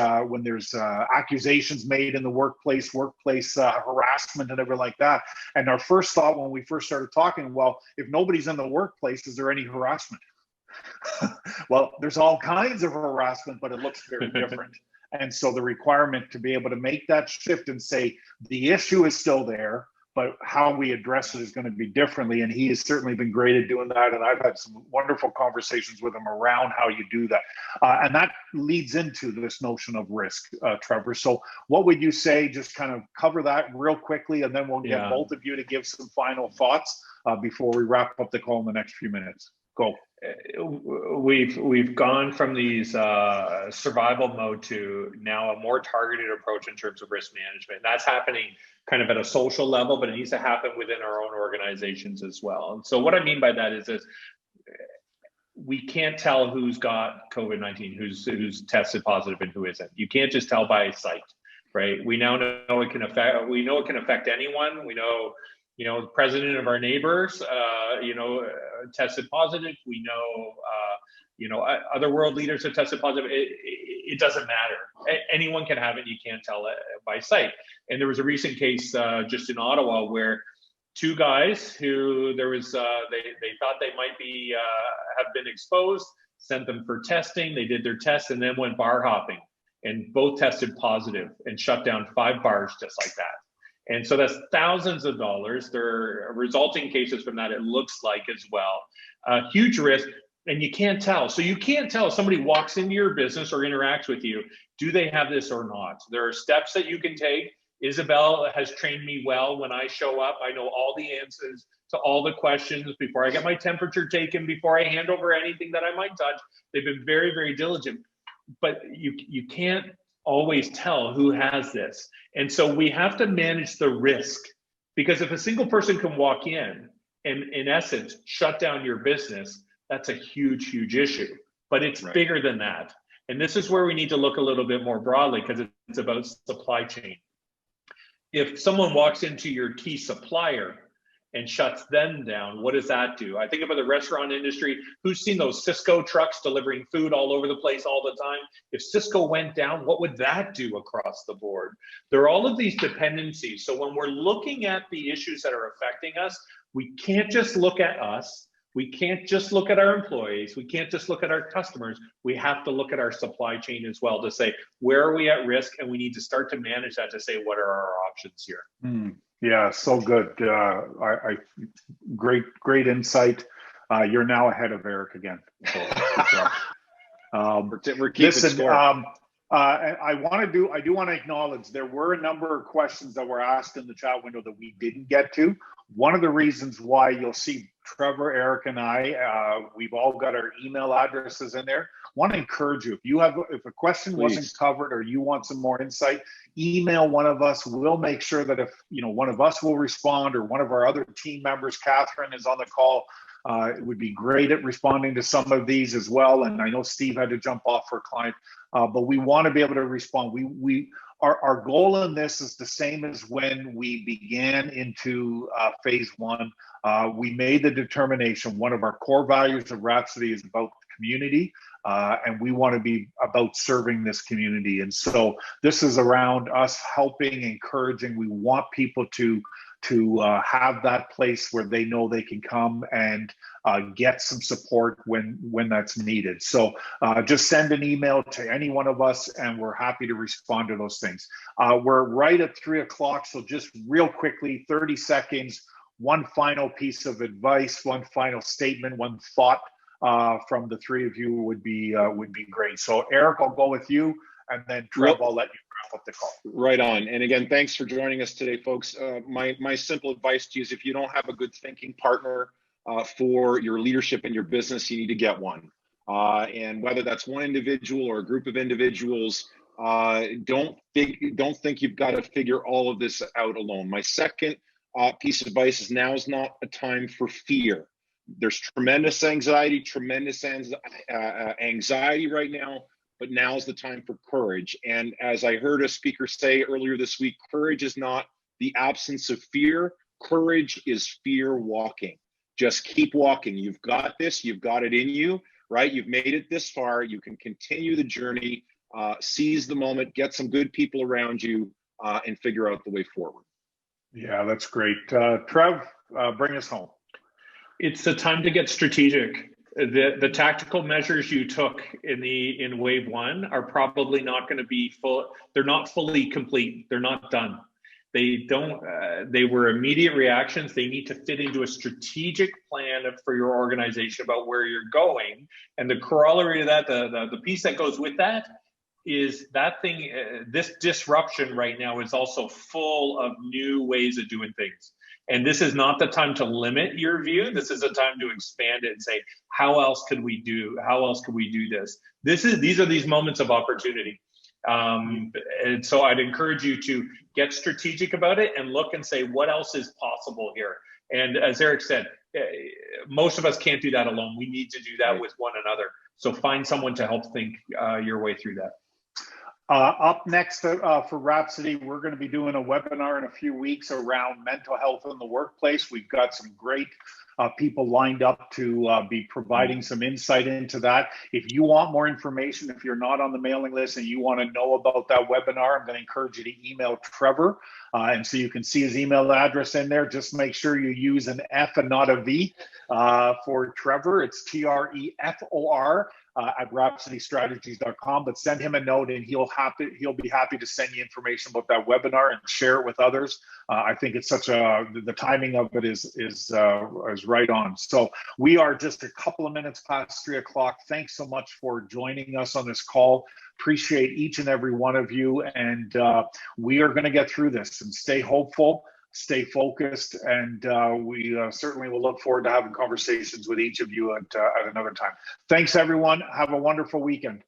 accusations made in the workplace harassment and everything like that. And our first thought when we first started talking, well, if nobody's in the workplace, is there any harassment? Well, there's all kinds of harassment, but it looks very different. And so the requirement to be able to make that shift and say the issue is still there, but how we address it is going to be differently. And he has certainly been great at doing that. And I've had some wonderful conversations with him around how you do that. And that leads into this notion of risk, Trevor. So what would you say, just kind of cover that real quickly, and then we'll get both of you to give some final thoughts before we wrap up the call in the next few minutes. Go.
We've gone from these survival mode to now a more targeted approach in terms of risk management. That's happening kind of at a social level, but it needs to happen within our own organizations as well. And so what I mean by that is we can't tell who's got COVID-19, who's tested positive and who isn't. You can't just tell by sight, right? We now know it can affect anyone. We know, the president of our neighbors, tested positive. We know, other world leaders have tested positive. It doesn't matter. Anyone can have it. You can't tell it by sight. And there was a recent case just in Ottawa where two guys who they thought they might be have been exposed, sent them for testing. They did their tests and then went bar hopping, and both tested positive and shut down 5 bars just like that. And so that's thousands of dollars. There are resulting cases from that, it looks like, as well. Huge risk, and you can't tell. So you can't tell if somebody walks into your business or interacts with you, do they have this or not? There are steps that you can take. Isabel has trained me well. When I show up, I know all the answers to all the questions before I get my temperature taken, before I hand over anything that I might touch. They've been very, very diligent. But you can't always tell who has this. And so we have to manage the risk, because if a single person can walk in and in essence shut down your business, that's a huge, huge issue. But it's bigger than that. And this is where we need to look a little bit more broadly, because it's about supply chain. If someone walks into your key supplier and shuts them down, what does that do? I think about the restaurant industry. Who's seen those Cisco trucks delivering food all over the place all the time? If Cisco went down, what would that do across the board? There are all of these dependencies. So when we're looking at the issues that are affecting us, we can't just look at us. We can't just look at our employees. We can't just look at our customers. We have to look at our supply chain as well to say, where are we at risk? And we need to start to manage that to say, what are our options here?
Yeah, so good. Great insight. You're now ahead of Eric again. So,
we're keeping score.
I do want to acknowledge there were a number of questions that were asked in the chat window that we didn't get to. One of the reasons why you'll see Trevor, Eric, and I, we've all got our email addresses in there. Want to encourage you, if a question wasn't covered or you want some more insight, email one of us. We'll make sure that if one of us will respond, or one of our other team members, Catherine, is on the call. It would be great at responding to some of these as well. And I know Steve had to jump off for a client, but we want to be able to respond. Our goal in this is the same as when we began into phase one. We made the determination, one of our core values of Rhapsody is about community, and we want to be about serving this community. And so this is around us helping, encouraging. We want people to have that place where they know they can come and get some support when that's needed. So just send an email to any one of us, and we're happy to respond to those things. We're right at 3 o'clock, so just real quickly, 30 seconds, one final piece of advice, one final statement, one thought from the three of you would be great. So Eric, I'll go with you, and then Trev, I'll let you wrap up the call.
Right on. And again, thanks for joining us today, folks. My simple advice to you is, if you don't have a good thinking partner for your leadership in your business, you need to get one. And whether that's one individual or a group of individuals, don't think you've got to figure all of this out alone. My second piece of advice is, now is not a time for fear. There's tremendous anxiety right now, but now is the time for courage. And as I heard a speaker say earlier this week, courage is not the absence of fear. Courage is fear walking. Just keep walking. You've got this. You've got it in you, right? You've made it this far. You can continue the journey, seize the moment, get some good people around you, and figure out the way forward.
Yeah, that's great. Trev, bring us home.
It's the time to get strategic. The tactical measures you took in wave one are probably not going to be full. They're not fully complete. They're not done. They were immediate reactions. They need to fit into a strategic plan for your organization about where you're going. And the corollary to that, the piece that goes with that, is that thing, this disruption right now is also full of new ways of doing things. And this is not the time to limit your view. This is a time to expand it and say, how else could we do this? These are these moments of opportunity. And so I'd encourage you to get strategic about it and look and say, what else is possible here? And as Eric said, most of us can't do that alone. We need to do that with one another. So find someone to help think your way through that.
Up next for Rhapsody, we're going to be doing a webinar in a few weeks around mental health in the workplace. We've got some great people lined up to be providing some insight into that. If you want more information, if you're not on the mailing list and you want to know about that webinar, I'm going to encourage you to email Trevor. And so you can see his email address in there. Just make sure you use an F and not a V for Trevor. It's TREFOR. At rhapsodystrategies.com, but send him a note and he'll be happy to send you information about that webinar and share it with others. I think it's the timing of it is right on. So we are just a couple of minutes past 3 o'clock. Thanks so much for joining us on this call. Appreciate each and every one of you, and we are going to get through this and stay hopeful. Stay focused, and we certainly will look forward to having conversations with each of you at another time. Thanks, everyone. Have a wonderful weekend.